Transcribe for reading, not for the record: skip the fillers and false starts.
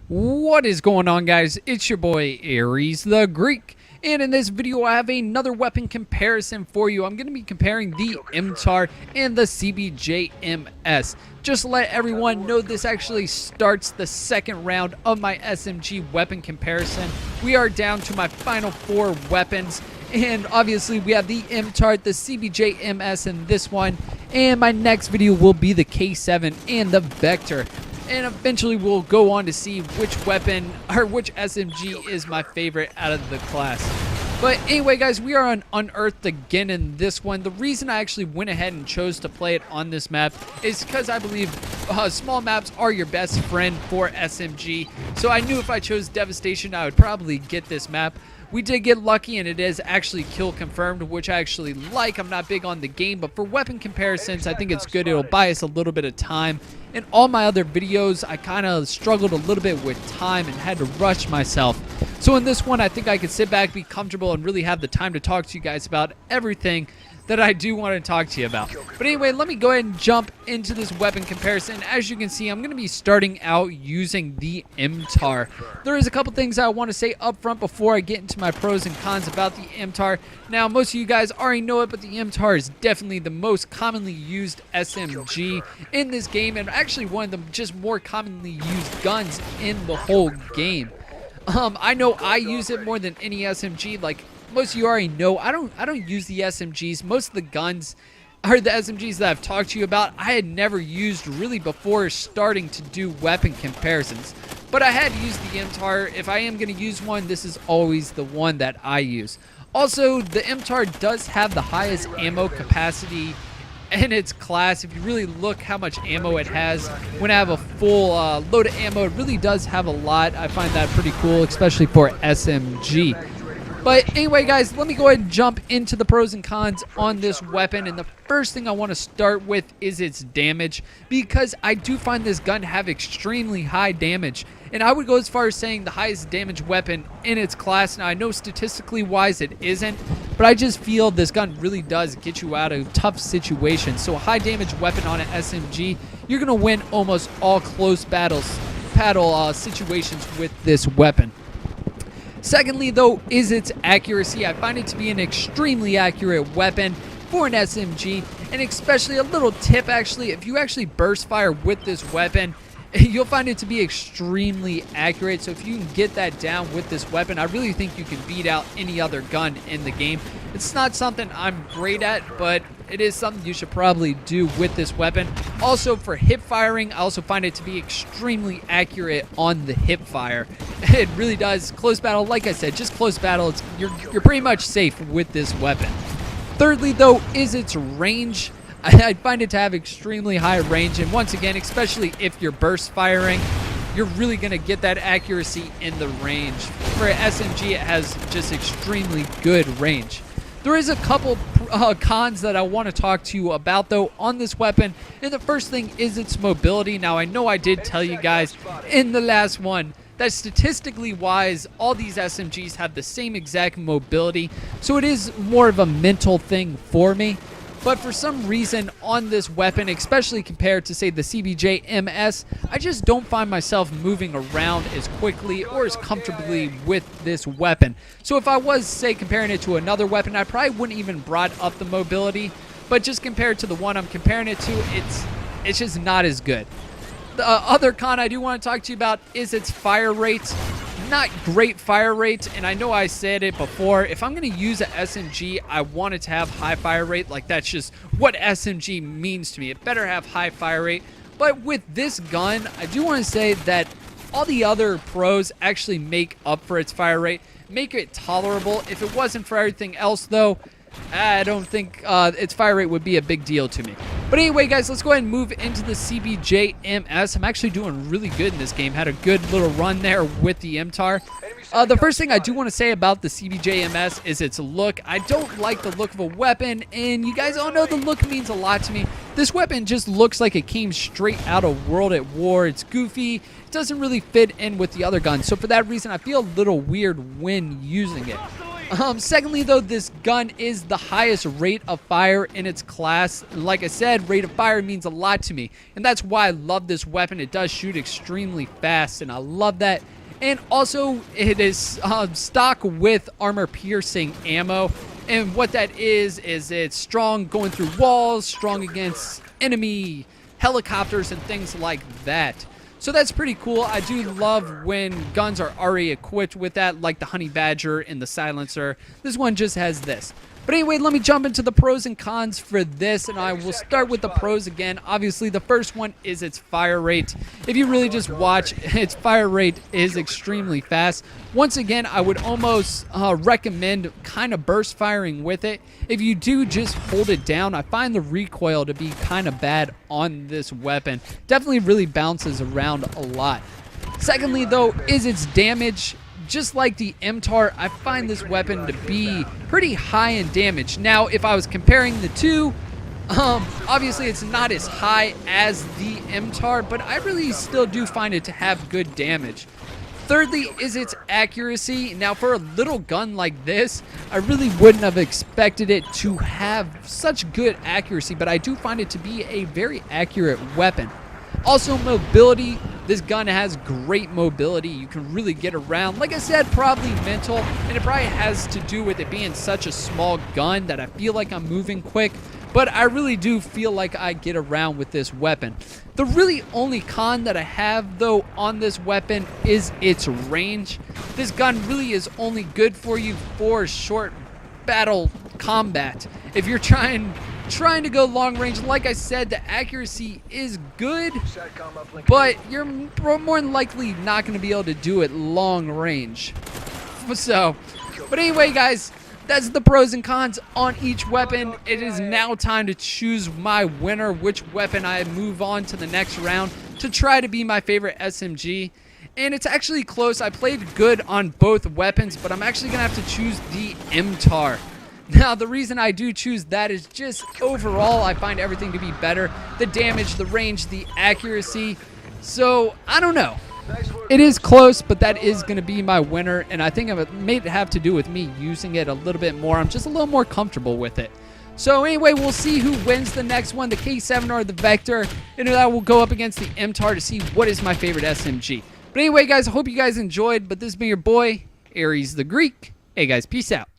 What is going on, guys? It's your boy Aries the Greek, and in this video I have another weapon comparison for you. I'm going to be comparing the mtar and the CBJ-MS. Just to let everyone know, this actually starts the second round of my SMG weapon comparison. We are down to my final 4 weapons, and obviously we have the mtar, the CBJ-MS in this one, and my next video will be the K7 and the Vector. And eventually we'll go on to see which weapon or which SMG is my favorite out of the class. But anyway, guys, we are on Unearthed again in this one. The reason I actually went ahead and chose to play it on this map is because I believe small maps are your best friend for SMG. So I knew if I chose Devastation, I would probably get this map. We did get lucky, and it is actually kill confirmed, which I actually like. I'm not big on the game, but for weapon comparisons, I think it's good. It'll buy us a little bit of time. In all my other videos, I kind of struggled a little bit with time and had to rush myself. So in this one, I think I could sit back, be comfortable, and really have the time to talk to you guys about everything that I do want to talk to you about. But anyway, let me go ahead and jump into this weapon comparison. As you can see, I'm going to be starting out using the mtar. There is a couple things I want to say up front before I get into my pros and cons about the mtar. Now, most of you guys already know it, but the mtar is definitely the most commonly used SMG in this game, and actually one of the just more commonly used guns in the whole game. I know I use it more than any SMG. Like most of you already know, I don't use the SMGs. Most of the guns are the SMGs that I've talked to you about. I had never used really before starting to do weapon comparisons, but I had used the mtar. If I am going to use one, this is always the one that I use. Also, the mtar does have the highest ammo capacity in its class. If you really look how much ammo it has, when I have a full load of ammo, it really does have a lot. I find that pretty cool, especially for SMG. But anyway, guys, let me go ahead and jump into the pros and cons on this weapon. And the first thing I want to start with is its damage, because I do find this gun have extremely high damage. And I would go as far as saying the highest damage weapon in its class. Now, I know statistically wise it isn't, but I just feel this gun really does get you out of tough situations. So a high damage weapon on an SMG, you're going to win almost all close battle situations with this weapon. Secondly, though, is its accuracy. I find it to be an extremely accurate weapon for an SMG, and especially a little tip, actually, if you actually burst fire with this weapon, you'll find it to be extremely accurate. So if you can get that down with this weapon, I really think you can beat out any other gun in the game. It's not something I'm great at, but it is something you should probably do with this weapon. Also, for hip firing, I also find it to be extremely accurate on the hip fire. It really does. Close battle, like I said, just close battle, you're pretty much safe with this weapon. Thirdly, though, is its range. I find it to have extremely high range, and once again, especially if you're burst firing, you're really going to get that accuracy in the range. For an SMG, it has just extremely good range. There is a couple cons that I want to talk to you about, though, on this weapon, and the first thing is its mobility. Now, I know I did tell you guys in the last one that statistically wise, all these SMGs have the same exact mobility, so it is more of a mental thing for me. But for some reason on this weapon, especially compared to, say, the CBJ-MS, I just don't find myself moving around as quickly or as comfortably with this weapon. So if I was, say, comparing it to another weapon, I probably wouldn't even brought up the mobility. But just compared to the one I'm comparing it to, it's just not as good. The other con I do want to talk to you about is its fire rate. Not great fire rate, and I know I said it before, if I'm going to use an SMG, I want it to have high fire rate. Like, that's just what SMG means to me. It better have high fire rate. But with this gun, I do want to say that all the other pros actually make up for its fire rate, make it tolerable. If it wasn't for everything else, though, I don't think its fire rate would be a big deal to me. But anyway, guys, let's go ahead and move into the CBJ-MS. I'm actually doing really good in this game. Had a good little run there with the mtar. The first thing I do want to say about the CBJ-MS is its look. I don't like the look of a weapon, and you guys all know the look means a lot to me. This weapon just looks like it came straight out of World at War. It's goofy. It doesn't really fit in with the other guns. So for that reason, I feel a little weird when using it. Secondly, though, this gun is the highest rate of fire in its class. Like I said, rate of fire means a lot to me, and that's why I love this weapon. It does shoot extremely fast, and I love that. And also, it is stock with armor-piercing ammo. And what that is it's strong going through walls, strong against enemy helicopters and things like that. So that's pretty cool. I do love when guns are already equipped with that, like the Honey Badger and the Silencer. This one just has this. But anyway, let me jump into the pros and cons for this, and I will start with the pros again. Obviously, the first one is its fire rate. If you really just watch, its fire rate is extremely fast. Once again, I would almost recommend kind of burst firing with it. If you do just hold it down, I find the recoil to be kind of bad on this weapon. Definitely really bounces around a lot. Secondly, though, is its damage. Just like the MTAR, I find this weapon to be pretty high in damage. Now, if I was comparing the two, obviously it's not as high as the MTAR, but I really still do find it to have good damage. Thirdly is its accuracy. Now, for a little gun like this, I really wouldn't have expected it to have such good accuracy, but I do find it to be a very accurate weapon. Also, mobility. This gun has great mobility. You can really get around. Like I said, probably mental, and it probably has to do with it being such a small gun that I feel like I'm moving quick, but I really do feel like I get around with this weapon. The really only con that I have, though, on this weapon is its range. This gun really is only good for you for short battle combat. If you're trying to go long range, like I said, the accuracy is good, but you're more than likely not going to be able to do it long range. So, but anyway, guys, that's the pros and cons on each weapon. It is now time to choose my winner, which weapon I move on to the next round to try to be my favorite SMG. And it's actually close. I played good on both weapons, but I'm actually going to have to choose the MTAR. Now, the reason I do choose that is just overall, I find everything to be better. The damage, the range, the accuracy. So, I don't know. It is close, but that is going to be my winner. And I think it may have to do with me using it a little bit more. I'm just a little more comfortable with it. So, anyway, we'll see who wins the next one, the K7 or the Vector. And that will go up against the MTAR to see what is my favorite SMG. But anyway, guys, I hope you guys enjoyed. But this has been your boy, Aries the Greek. Hey, guys, peace out.